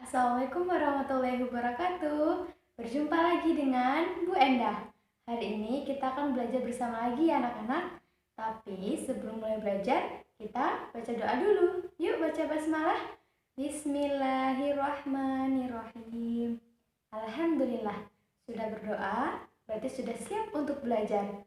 Assalamualaikum warahmatullahi wabarakatuh. Berjumpa lagi dengan Bu Endah. Hari ini kita akan belajar bersama lagi ya anak-anak. Tapi sebelum mulai belajar, kita baca doa dulu. Yuk baca basmalah. Bismillahirrahmanirrahim. Alhamdulillah. Sudah berdoa, berarti sudah siap untuk belajar.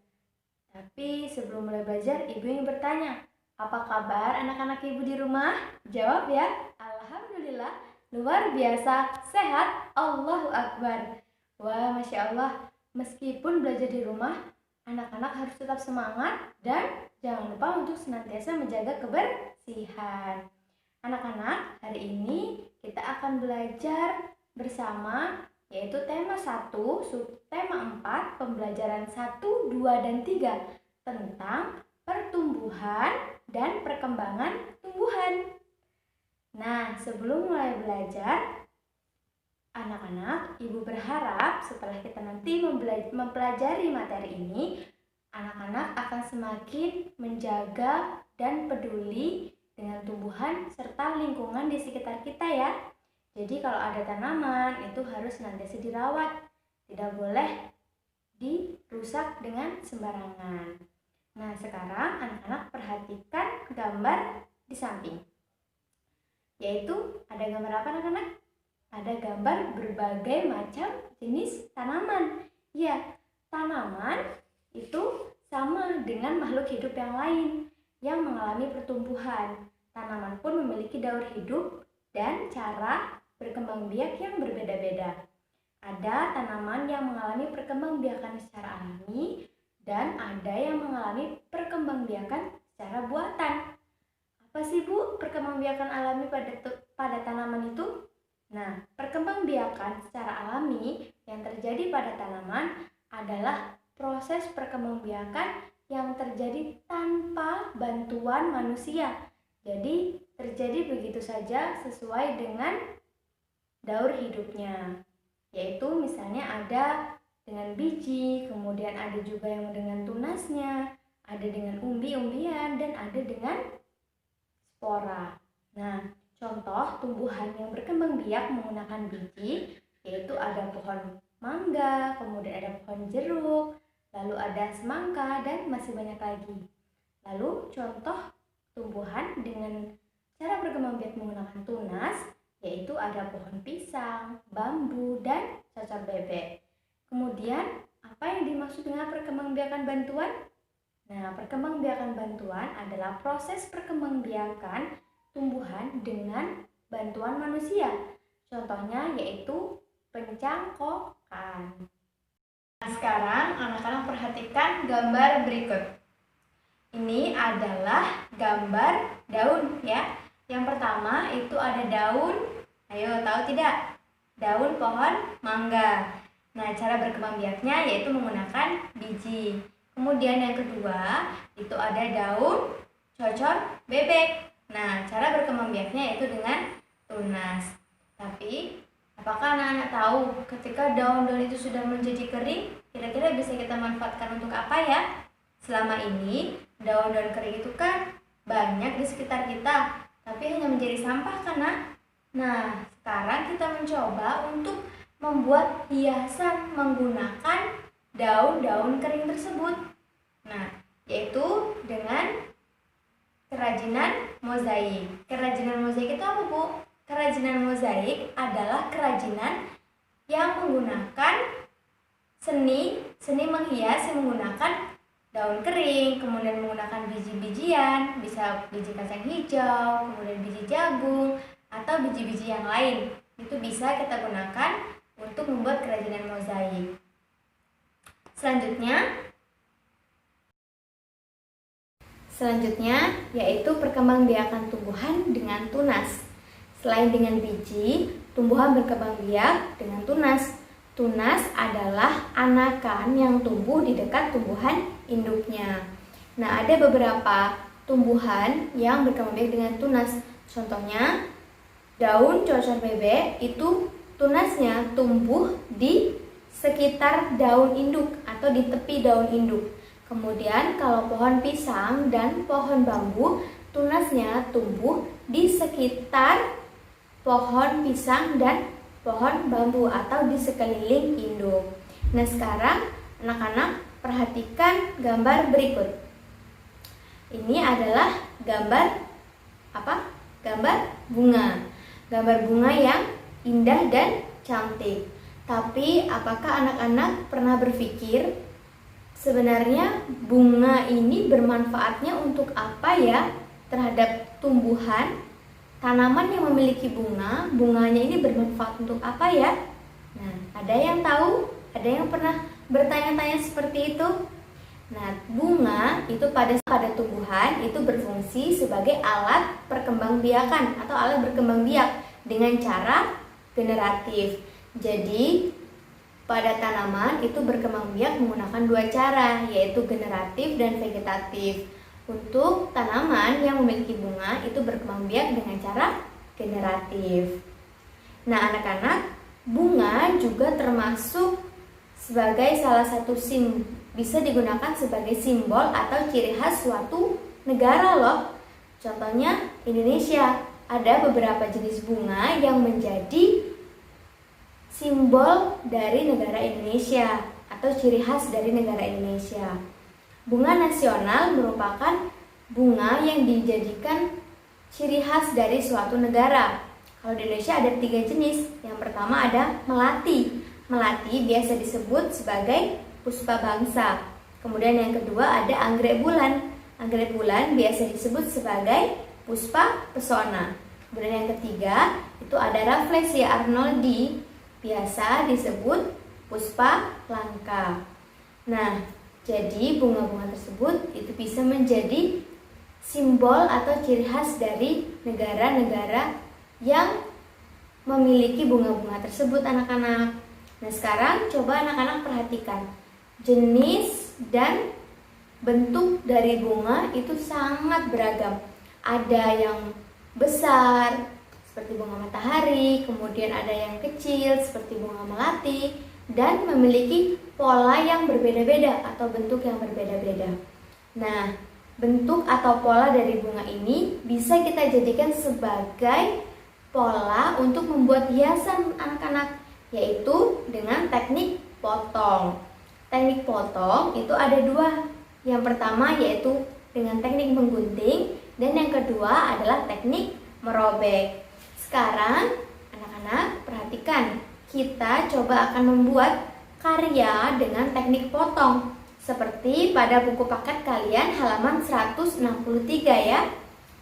Tapi sebelum mulai belajar, ibu ingin bertanya, apa kabar anak-anak ibu di rumah? Jawab ya. Alhamdulillah. Luar biasa, sehat, Allahu Akbar. Wah, Masya Allah, meskipun belajar di rumah, anak-anak harus tetap semangat dan jangan lupa untuk senantiasa menjaga kebersihan. Anak-anak, hari ini kita akan belajar bersama, yaitu tema 1, subtema 4, pembelajaran 1, 2, dan 3, tentang pertumbuhan dan perkembangan tumbuhan. Nah, sebelum mulai belajar, anak-anak, ibu berharap setelah kita nanti mempelajari materi ini, anak-anak akan semakin menjaga dan peduli dengan tumbuhan serta lingkungan di sekitar kita ya. Jadi kalau ada tanaman, itu harus senantiasa dirawat, tidak boleh dirusak dengan sembarangan. Nah, sekarang anak-anak perhatikan gambar di samping. Yaitu ada gambar apa anak-anak? Ada gambar berbagai macam jenis tanaman. Ya, tanaman itu sama dengan makhluk hidup yang lain yang mengalami pertumbuhan. Tanaman pun memiliki daur hidup dan cara berkembang biak yang berbeda-beda. Ada tanaman yang mengalami perkembangbiakan secara alami dan ada yang mengalami perkembangbiakan secara buatan. Apa sih Bu perkembangbiakan alami pada tanaman itu? Nah, perkembangbiakan secara alami yang terjadi pada tanaman adalah proses perkembangbiakan yang terjadi tanpa bantuan manusia. Jadi, terjadi begitu saja sesuai dengan daur hidupnya. Yaitu misalnya ada dengan biji, kemudian ada juga yang dengan tunasnya, ada dengan umbi-umbian, dan ada dengan spora. Nah, contoh tumbuhan yang berkembang biak menggunakan biji yaitu ada pohon mangga, kemudian ada pohon jeruk, lalu ada semangka, dan masih banyak lagi. Lalu contoh tumbuhan dengan cara berkembang biak menggunakan tunas yaitu ada pohon pisang, bambu, dan cocor bebek. Kemudian apa yang dimaksud dengan perkembangbiakan bantuan? Nah, perkembangbiakan bantuan adalah proses perkembangbiakan tumbuhan dengan bantuan manusia. Contohnya yaitu pencangkokan. Nah, sekarang anak-anak perhatikan gambar berikut. Ini adalah gambar daun ya. Yang pertama itu ada daun, ayo tahu tidak? Daun pohon mangga. Nah, cara berkembang biaknya yaitu menggunakan biji. Kemudian yang kedua, itu ada daun cocor bebek. Nah, cara berkembang biaknya yaitu dengan tunas. Tapi, apakah anak-anak tahu ketika daun-daun itu sudah menjadi kering, kira-kira bisa kita manfaatkan untuk apa ya? Selama ini, daun-daun kering itu kan banyak di sekitar kita, tapi hanya menjadi sampah kan, Nak? Nah, sekarang kita mencoba untuk membuat hiasan menggunakan daun-daun kering tersebut. Nah, yaitu dengan kerajinan mozaik. Kerajinan mozaik itu apa, Bu? Kerajinan mozaik adalah kerajinan yang menggunakan seni menghias yang menggunakan daun kering, kemudian menggunakan biji-bijian, bisa biji kacang hijau, kemudian biji jagung, atau biji-biji yang lain. Itu bisa kita gunakan untuk membuat kerajinan mozaik. Selanjutnya yaitu perkembangbiakan tumbuhan dengan tunas. Selain dengan biji, tumbuhan berkembang biak dengan tunas. Tunas adalah anakan yang tumbuh di dekat tumbuhan induknya. Nah, ada beberapa tumbuhan yang berkembang biak dengan tunas. Contohnya, daun cocor bebek itu tunasnya tumbuh di sekitar daun induk atau di tepi daun induk. Kemudian kalau pohon pisang dan pohon bambu, tunasnya tumbuh di sekitar pohon pisang dan pohon bambu atau di sekeliling induk. Nah, sekarang anak-anak perhatikan gambar berikut. Ini adalah gambar apa? Gambar bunga. Gambar bunga yang indah dan cantik. Tapi apakah anak-anak pernah berpikir sebenarnya bunga ini bermanfaatnya untuk apa ya terhadap tumbuhan? Tanaman yang memiliki bunga, bunganya ini bermanfaat untuk apa ya? Nah, ada yang tahu? Ada yang pernah bertanya-tanya seperti itu? Nah, bunga itu pada tumbuhan itu berfungsi sebagai alat perkembangbiakan atau alat berkembang biak dengan cara generatif. Jadi, pada tanaman itu berkembang biak menggunakan dua cara, yaitu generatif dan vegetatif. Untuk tanaman yang memiliki bunga itu berkembang biak dengan cara generatif. Nah, anak-anak, bunga juga termasuk sebagai salah satu bisa digunakan sebagai simbol atau ciri khas suatu negara loh. Contohnya Indonesia, ada beberapa jenis bunga yang menjadi simbol dari negara Indonesia atau ciri khas dari negara Indonesia. Bunga nasional merupakan bunga yang dijadikan ciri khas dari suatu negara. Kalau di Indonesia ada 3 jenis. Yang pertama ada melati. Melati biasa disebut sebagai puspa bangsa. Kemudian yang kedua ada anggrek bulan. Anggrek bulan biasa disebut sebagai puspa pesona. Kemudian yang ketiga itu ada Rafflesia arnoldi, biasa disebut puspa langka. Nah, jadi bunga-bunga tersebut itu bisa menjadi simbol atau ciri khas dari negara-negara yang memiliki bunga-bunga tersebut, anak-anak. Nah, sekarang coba anak-anak perhatikan. Jenis dan bentuk dari bunga itu sangat beragam. Ada yang besar seperti bunga matahari, kemudian ada yang kecil seperti bunga melati, dan memiliki pola yang berbeda-beda atau bentuk yang berbeda-beda. Nah, bentuk atau pola dari bunga ini bisa kita jadikan sebagai pola untuk membuat hiasan anak-anak, yaitu dengan teknik potong. Teknik potong itu ada 2. Yang pertama yaitu dengan teknik menggunting, dan yang kedua adalah teknik merobek. Sekarang anak-anak perhatikan, kita coba akan membuat karya dengan teknik potong seperti pada buku paket kalian halaman 163 ya.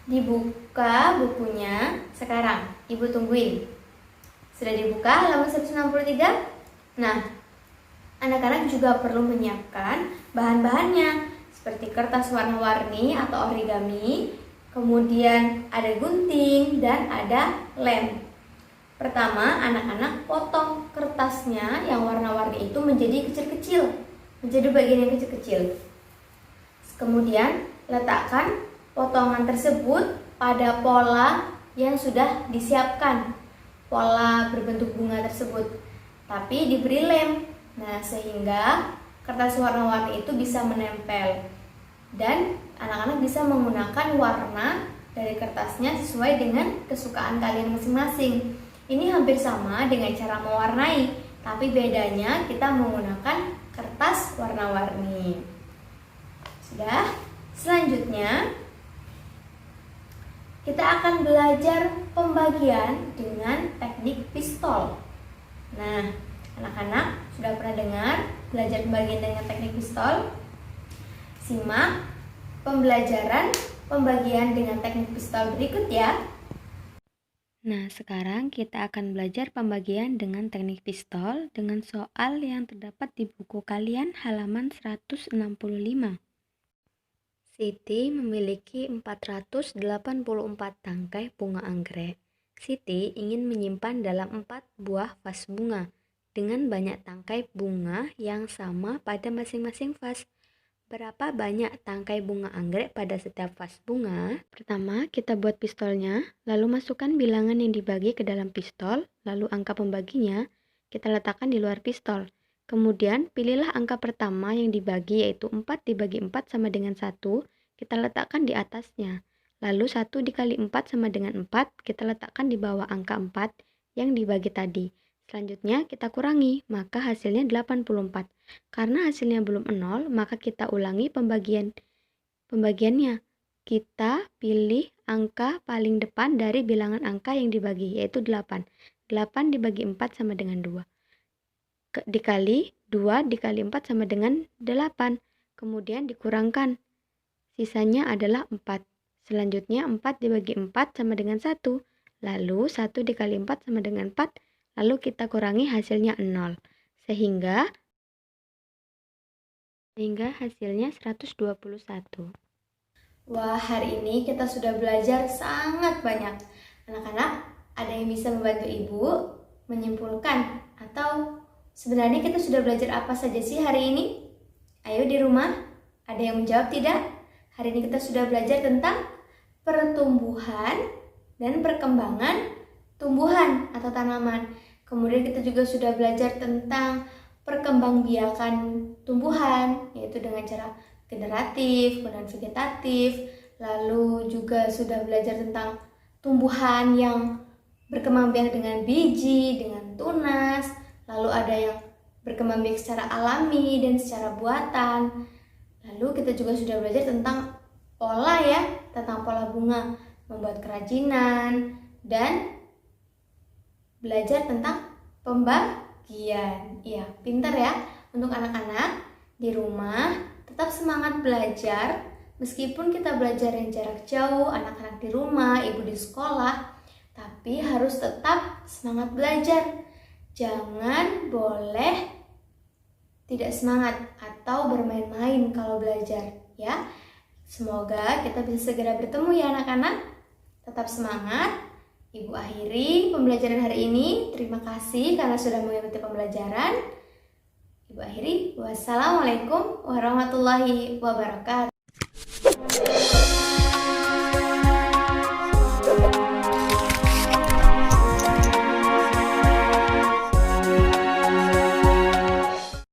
Dibuka bukunya sekarang, Ibu tungguin. Sudah dibuka halaman 163? Nah, anak-anak juga perlu menyiapkan bahan-bahannya seperti kertas warna-warni atau origami, kemudian ada gunting dan ada lem. Pertama, anak-anak potong kertasnya yang warna-warni itu menjadi kecil-kecil, menjadi bagian yang kecil-kecil. Kemudian letakkan potongan tersebut pada pola yang sudah disiapkan, pola berbentuk bunga tersebut, tapi diberi lem. Nah, sehingga kertas warna-warni itu bisa menempel dan anak-anak bisa menggunakan warna dari kertasnya sesuai dengan kesukaan kalian masing-masing. Ini hampir sama dengan cara mewarnai, tapi bedanya kita menggunakan kertas warna-warni. Sudah? Selanjutnya kita akan belajar pembagian dengan teknik pistol. Nah, anak-anak sudah pernah dengar belajar pembagian dengan teknik pistol? Simak pembelajaran pembagian dengan teknik pistol berikut ya. Nah, sekarang kita akan belajar pembagian dengan teknik pistol dengan soal yang terdapat di buku kalian halaman 165. Siti memiliki 484 tangkai bunga anggrek. Siti ingin menyimpan dalam 4 buah vas bunga dengan banyak tangkai bunga yang sama pada masing-masing vas. Berapa banyak tangkai bunga anggrek pada setiap vas bunga? Pertama, kita buat pistolnya, lalu masukkan bilangan yang dibagi ke dalam pistol, lalu angka pembaginya kita letakkan di luar pistol. Kemudian, pilihlah angka pertama yang dibagi, yaitu 4 dibagi 4 sama dengan 1, kita letakkan di atasnya. Lalu 1 dikali 4 sama dengan 4, kita letakkan di bawah angka 4 yang dibagi tadi. Selanjutnya kita kurangi, maka hasilnya 84. Karena hasilnya belum 0, maka kita ulangi pembagiannya. Kita pilih angka paling depan dari bilangan angka yang dibagi, yaitu 8. 8 dibagi 4 sama dengan 2. Dikali 2 dikali 4 sama dengan 8. Kemudian dikurangkan. Sisanya adalah 4. Selanjutnya 4 dibagi 4 sama dengan 1. Lalu 1 dikali 4 sama dengan 4. Lalu kita kurangi hasilnya 0. Sehingga hasilnya 121. Wah, hari ini kita sudah belajar sangat banyak. Anak-anak, ada yang bisa membantu Ibu menyimpulkan atau sebenarnya kita sudah belajar apa saja sih hari ini? Ayo di rumah, ada yang menjawab tidak? Hari ini kita sudah belajar tentang pertumbuhan dan perkembangan tumbuhan atau tanaman. Kemudian kita juga sudah belajar tentang perkembangbiakan tumbuhan, yaitu dengan cara generatif, kemudian vegetatif. Lalu juga sudah belajar tentang tumbuhan yang berkembang biak dengan biji, dengan tunas. Lalu ada yang berkembang biak secara alami dan secara buatan. Lalu kita juga sudah belajar tentang pola tentang pola bunga, membuat kerajinan, dan belajar tentang pembagian. Iya, pintar ya. Untuk anak-anak di rumah, tetap semangat belajar. Meskipun kita belajar yang jarak jauh, anak-anak di rumah, ibu di sekolah, tapi harus tetap semangat belajar. Jangan boleh tidak semangat atau bermain-main kalau belajar, ya. Semoga kita bisa segera bertemu ya anak-anak. Tetap semangat. Ibu akhiri pembelajaran hari ini. Terima kasih karena sudah mengikuti pembelajaran. Ibu akhiri. Wassalamualaikum warahmatullahi wabarakatuh.